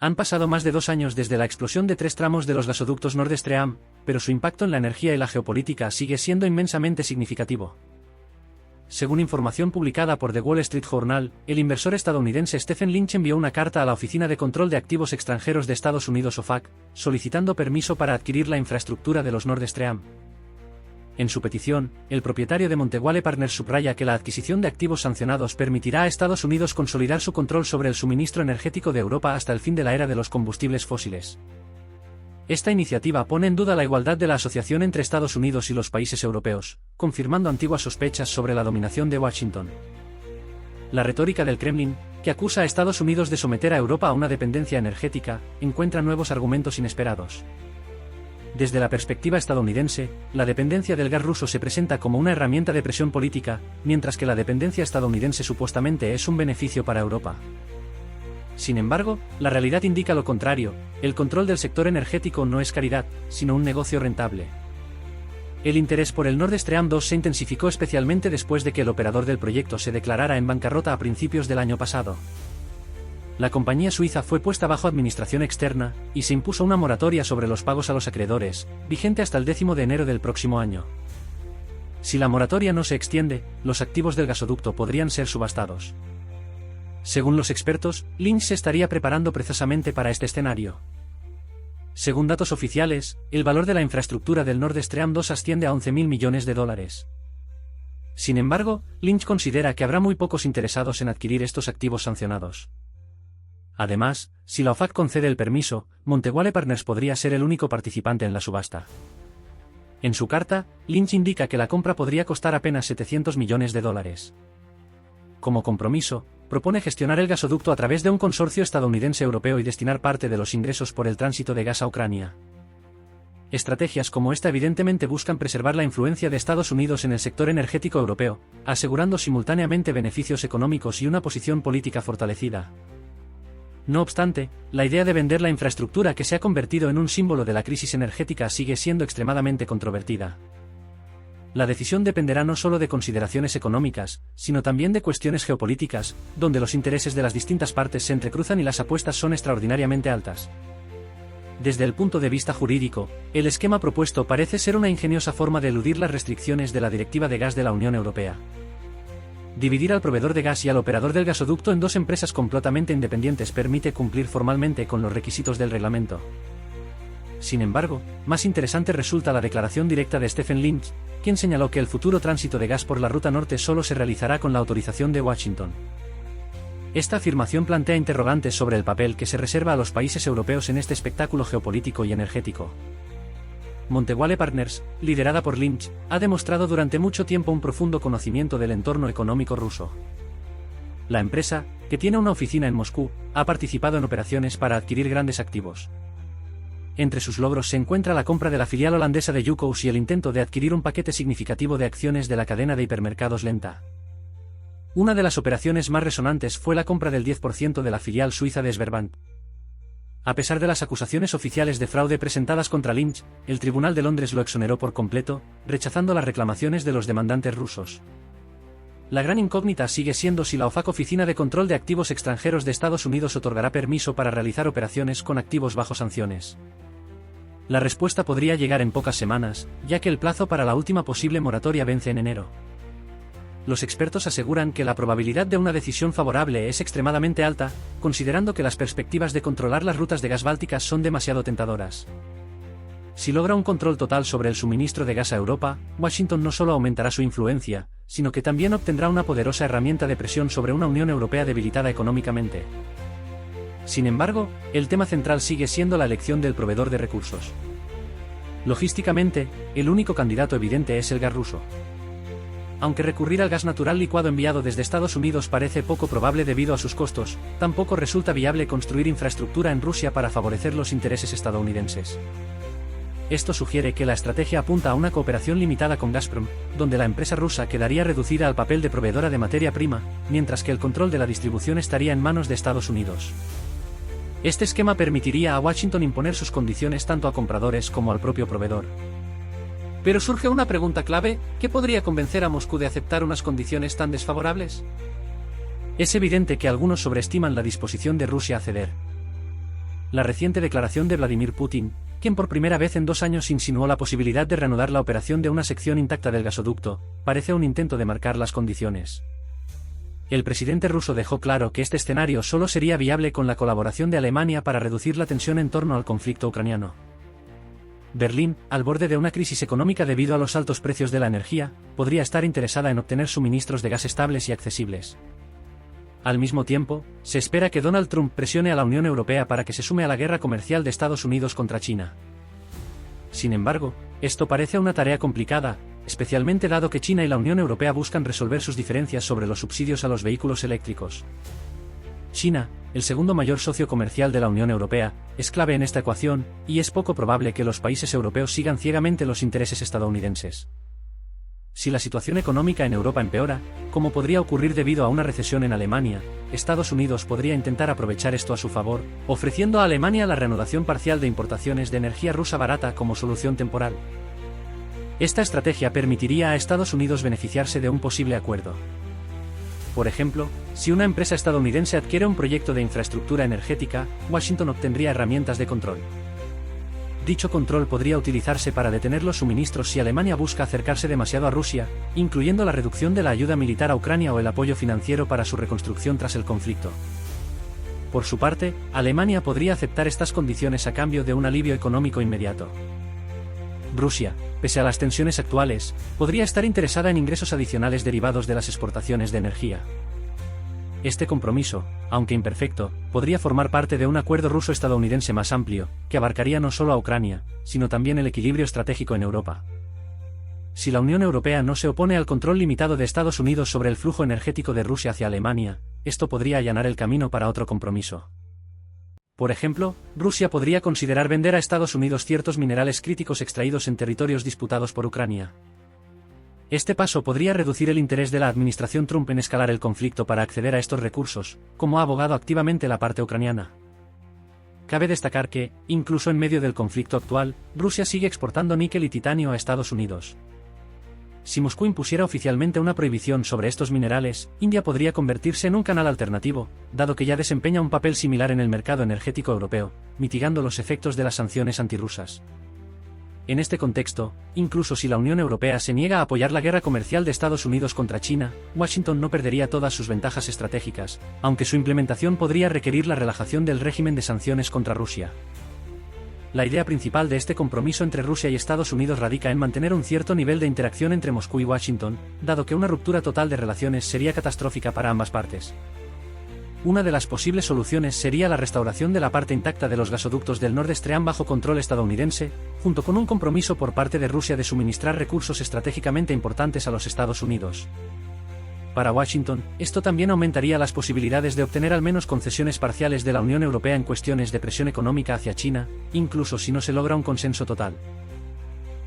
Han pasado más de 2 años desde la explosión de 3 tramos de los gasoductos Nord Stream, pero su impacto en la energía y la geopolítica sigue siendo inmensamente significativo. Según información publicada por The Wall Street Journal, el inversor estadounidense Stephen Lynch envió una carta a la Oficina de Control de Activos Extranjeros de Estados Unidos OFAC, solicitando permiso para adquirir la infraestructura de los Nord Stream. En su petición, el propietario de Monteguale Partners subraya que la adquisición de activos sancionados permitirá a Estados Unidos consolidar su control sobre el suministro energético de Europa hasta el fin de la era de los combustibles fósiles. Esta iniciativa pone en duda la igualdad de la asociación entre Estados Unidos y los países europeos, confirmando antiguas sospechas sobre la dominación de Washington. La retórica del Kremlin, que acusa a Estados Unidos de someter a Europa a una dependencia energética, encuentra nuevos argumentos inesperados. Desde la perspectiva estadounidense, la dependencia del gas ruso se presenta como una herramienta de presión política, mientras que la dependencia estadounidense supuestamente es un beneficio para Europa. Sin embargo, la realidad indica lo contrario: el control del sector energético no es caridad, sino un negocio rentable. El interés por el Nord Stream 2 se intensificó especialmente después de que el operador del proyecto se declarara en bancarrota a principios del año pasado. La compañía suiza fue puesta bajo administración externa, y se impuso una moratoria sobre los pagos a los acreedores, vigente hasta el 10 de enero del próximo año. Si la moratoria no se extiende, los activos del gasoducto podrían ser subastados. Según los expertos, Lynch se estaría preparando precisamente para este escenario. Según datos oficiales, el valor de la infraestructura del Nord Stream 2 asciende a $11.000 millones. Sin embargo, Lynch considera que habrá muy pocos interesados en adquirir estos activos sancionados. Además, si la OFAC concede el permiso, Monteguale Partners podría ser el único participante en la subasta. En su carta, Lynch indica que la compra podría costar apenas $700 millones. Como compromiso, propone gestionar el gasoducto a través de un consorcio estadounidense-europeo y destinar parte de los ingresos por el tránsito de gas a Ucrania. Estrategias como esta evidentemente buscan preservar la influencia de Estados Unidos en el sector energético europeo, asegurando simultáneamente beneficios económicos y una posición política fortalecida. No obstante, la idea de vender la infraestructura que se ha convertido en un símbolo de la crisis energética sigue siendo extremadamente controvertida. La decisión dependerá no solo de consideraciones económicas, sino también de cuestiones geopolíticas, donde los intereses de las distintas partes se entrecruzan y las apuestas son extraordinariamente altas. Desde el punto de vista jurídico, el esquema propuesto parece ser una ingeniosa forma de eludir las restricciones de la Directiva de Gas de la Unión Europea. Dividir al proveedor de gas y al operador del gasoducto en 2 empresas completamente independientes permite cumplir formalmente con los requisitos del reglamento. Sin embargo, más interesante resulta la declaración directa de Stephen Lynch, quien señaló que el futuro tránsito de gas por la ruta norte solo se realizará con la autorización de Washington. Esta afirmación plantea interrogantes sobre el papel que se reserva a los países europeos en este espectáculo geopolítico y energético. Monteguale Partners, liderada por Lynch, ha demostrado durante mucho tiempo un profundo conocimiento del entorno económico ruso. La empresa, que tiene una oficina en Moscú, ha participado en operaciones para adquirir grandes activos. Entre sus logros se encuentra la compra de la filial holandesa de Jukos y el intento de adquirir un paquete significativo de acciones de la cadena de hipermercados Lenta. Una de las operaciones más resonantes fue la compra del 10% de la filial suiza de Sberbank. A pesar de las acusaciones oficiales de fraude presentadas contra Lynch, el Tribunal de Londres lo exoneró por completo, rechazando las reclamaciones de los demandantes rusos. La gran incógnita sigue siendo si la OFAC, Oficina de Control de Activos Extranjeros de Estados Unidos, otorgará permiso para realizar operaciones con activos bajo sanciones. La respuesta podría llegar en pocas semanas, ya que el plazo para la última posible moratoria vence en enero. Los expertos aseguran que la probabilidad de una decisión favorable es extremadamente alta, considerando que las perspectivas de controlar las rutas de gas bálticas son demasiado tentadoras. Si logra un control total sobre el suministro de gas a Europa, Washington no solo aumentará su influencia, sino que también obtendrá una poderosa herramienta de presión sobre una Unión Europea debilitada económicamente. Sin embargo, el tema central sigue siendo la elección del proveedor de recursos. Logísticamente, el único candidato evidente es el gas ruso. Aunque recurrir al gas natural licuado enviado desde Estados Unidos parece poco probable debido a sus costos, tampoco resulta viable construir infraestructura en Rusia para favorecer los intereses estadounidenses. Esto sugiere que la estrategia apunta a una cooperación limitada con Gazprom, donde la empresa rusa quedaría reducida al papel de proveedora de materia prima, mientras que el control de la distribución estaría en manos de Estados Unidos. Este esquema permitiría a Washington imponer sus condiciones tanto a compradores como al propio proveedor. Pero surge una pregunta clave: ¿qué podría convencer a Moscú de aceptar unas condiciones tan desfavorables? Es evidente que algunos sobreestiman la disposición de Rusia a ceder. La reciente declaración de Vladimir Putin, quien por primera vez en 2 años insinuó la posibilidad de reanudar la operación de una sección intacta del gasoducto, parece un intento de marcar las condiciones. El presidente ruso dejó claro que este escenario solo sería viable con la colaboración de Alemania para reducir la tensión en torno al conflicto ucraniano. Berlín, al borde de una crisis económica debido a los altos precios de la energía, podría estar interesada en obtener suministros de gas estables y accesibles. Al mismo tiempo, se espera que Donald Trump presione a la Unión Europea para que se sume a la guerra comercial de Estados Unidos contra China. Sin embargo, esto parece una tarea complicada, especialmente dado que China y la Unión Europea buscan resolver sus diferencias sobre los subsidios a los vehículos eléctricos. China, el segundo mayor socio comercial de la Unión Europea, es clave en esta ecuación, y es poco probable que los países europeos sigan ciegamente los intereses estadounidenses. Si la situación económica en Europa empeora, como podría ocurrir debido a una recesión en Alemania, Estados Unidos podría intentar aprovechar esto a su favor, ofreciendo a Alemania la reanudación parcial de importaciones de energía rusa barata como solución temporal. Esta estrategia permitiría a Estados Unidos beneficiarse de un posible acuerdo. Por ejemplo, si una empresa estadounidense adquiere un proyecto de infraestructura energética, Washington obtendría herramientas de control. Dicho control podría utilizarse para detener los suministros si Alemania busca acercarse demasiado a Rusia, incluyendo la reducción de la ayuda militar a Ucrania o el apoyo financiero para su reconstrucción tras el conflicto. Por su parte, Alemania podría aceptar estas condiciones a cambio de un alivio económico inmediato. Rusia, pese a las tensiones actuales, podría estar interesada en ingresos adicionales derivados de las exportaciones de energía. Este compromiso, aunque imperfecto, podría formar parte de un acuerdo ruso-estadounidense más amplio, que abarcaría no solo a Ucrania, sino también el equilibrio estratégico en Europa. Si la Unión Europea no se opone al control limitado de Estados Unidos sobre el flujo energético de Rusia hacia Alemania, esto podría allanar el camino para otro compromiso. Por ejemplo, Rusia podría considerar vender a Estados Unidos ciertos minerales críticos extraídos en territorios disputados por Ucrania. Este paso podría reducir el interés de la administración Trump en escalar el conflicto para acceder a estos recursos, como ha abogado activamente la parte ucraniana. Cabe destacar que, incluso en medio del conflicto actual, Rusia sigue exportando níquel y titanio a Estados Unidos. Si Moscú impusiera oficialmente una prohibición sobre estos minerales, India podría convertirse en un canal alternativo, dado que ya desempeña un papel similar en el mercado energético europeo, mitigando los efectos de las sanciones antirrusas. En este contexto, incluso si la Unión Europea se niega a apoyar la guerra comercial de Estados Unidos contra China, Washington no perdería todas sus ventajas estratégicas, aunque su implementación podría requerir la relajación del régimen de sanciones contra Rusia. La idea principal de este compromiso entre Rusia y Estados Unidos radica en mantener un cierto nivel de interacción entre Moscú y Washington, dado que una ruptura total de relaciones sería catastrófica para ambas partes. Una de las posibles soluciones sería la restauración de la parte intacta de los gasoductos del Nord Stream bajo control estadounidense, junto con un compromiso por parte de Rusia de suministrar recursos estratégicamente importantes a los Estados Unidos. Para Washington, esto también aumentaría las posibilidades de obtener al menos concesiones parciales de la Unión Europea en cuestiones de presión económica hacia China, incluso si no se logra un consenso total.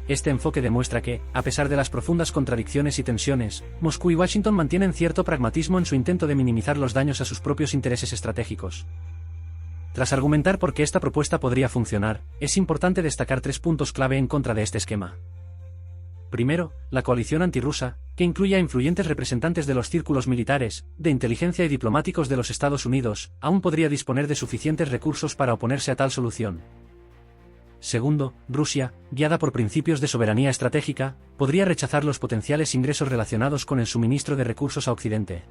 Este enfoque demuestra que, a pesar de las profundas contradicciones y tensiones, Moscú y Washington mantienen cierto pragmatismo en su intento de minimizar los daños a sus propios intereses estratégicos. Tras argumentar por qué esta propuesta podría funcionar, es importante destacar 3 puntos clave en contra de este esquema. Primero, la coalición antirrusa, que incluye a influyentes representantes de los círculos militares, de inteligencia y diplomáticos de los Estados Unidos, aún podría disponer de suficientes recursos para oponerse a tal solución. Segundo, Rusia, guiada por principios de soberanía estratégica, podría rechazar los potenciales ingresos relacionados con el suministro de recursos a Occidente.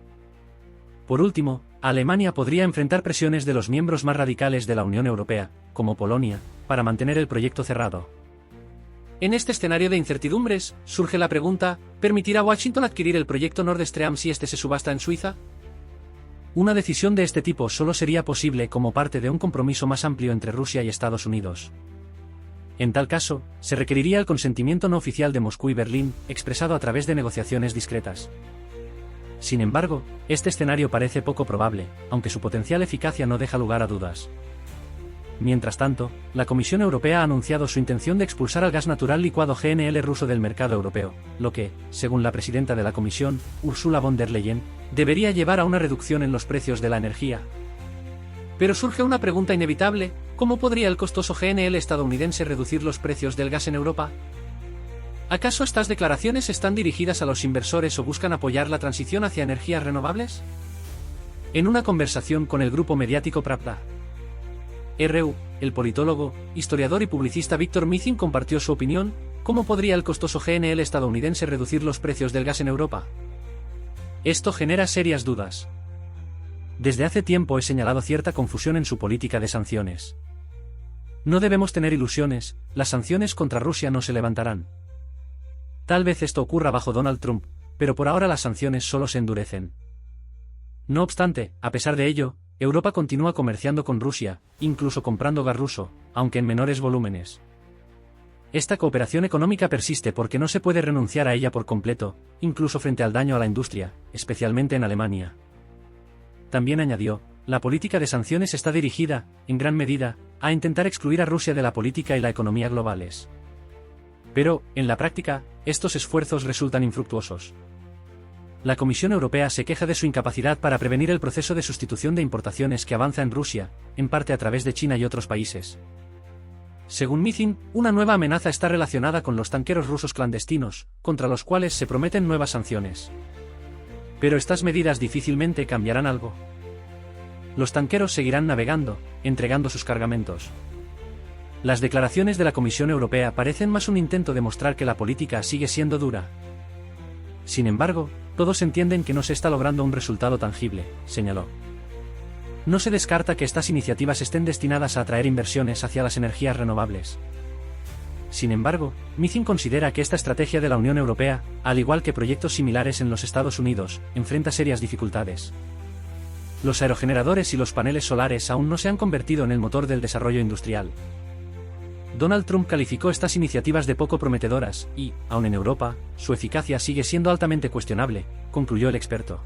Por último, Alemania podría enfrentar presiones de los miembros más radicales de la Unión Europea, como Polonia, para mantener el proyecto cerrado. En este escenario de incertidumbres, surge la pregunta, ¿permitirá Washington adquirir el proyecto Nord Stream si este se subasta en Suiza? Una decisión de este tipo solo sería posible como parte de un compromiso más amplio entre Rusia y Estados Unidos. En tal caso, se requeriría el consentimiento no oficial de Moscú y Berlín, expresado a través de negociaciones discretas. Sin embargo, este escenario parece poco probable, aunque su potencial eficacia no deja lugar a dudas. Mientras tanto, la Comisión Europea ha anunciado su intención de expulsar al gas natural licuado GNL ruso del mercado europeo, lo que, según la presidenta de la Comisión, Ursula von der Leyen, debería llevar a una reducción en los precios de la energía. Pero surge una pregunta inevitable, ¿cómo podría el costoso GNL estadounidense reducir los precios del gas en Europa? ¿Acaso estas declaraciones están dirigidas a los inversores o buscan apoyar la transición hacia energías renovables? En una conversación con el grupo mediático Pravda, RU, el politólogo, historiador y publicista Víctor Mizin compartió su opinión: ¿cómo podría el costoso GNL estadounidense reducir los precios del gas en Europa? Esto genera serias dudas. Desde hace tiempo he señalado cierta confusión en su política de sanciones. No debemos tener ilusiones, las sanciones contra Rusia no se levantarán. Tal vez esto ocurra bajo Donald Trump, pero por ahora las sanciones solo se endurecen. No obstante, a pesar de ello, Europa continúa comerciando con Rusia, incluso comprando gas ruso, aunque en menores volúmenes. Esta cooperación económica persiste porque no se puede renunciar a ella por completo, incluso frente al daño a la industria, especialmente en Alemania. También añadió: la política de sanciones está dirigida, en gran medida, a intentar excluir a Rusia de la política y la economía globales. Pero, en la práctica, estos esfuerzos resultan infructuosos. La Comisión Europea se queja de su incapacidad para prevenir el proceso de sustitución de importaciones que avanza en Rusia, en parte a través de China y otros países. Según Mizin, una nueva amenaza está relacionada con los tanqueros rusos clandestinos, contra los cuales se prometen nuevas sanciones. Pero estas medidas difícilmente cambiarán algo. Los tanqueros seguirán navegando, entregando sus cargamentos. Las declaraciones de la Comisión Europea parecen más un intento de mostrar que la política sigue siendo dura. Sin embargo, todos entienden que no se está logrando un resultado tangible, señaló. No se descarta que estas iniciativas estén destinadas a atraer inversiones hacia las energías renovables. Sin embargo, Mizin considera que esta estrategia de la Unión Europea, al igual que proyectos similares en los Estados Unidos, enfrenta serias dificultades. Los aerogeneradores y los paneles solares aún no se han convertido en el motor del desarrollo industrial. Donald Trump calificó estas iniciativas de poco prometedoras y, aun en Europa, su eficacia sigue siendo altamente cuestionable, concluyó el experto.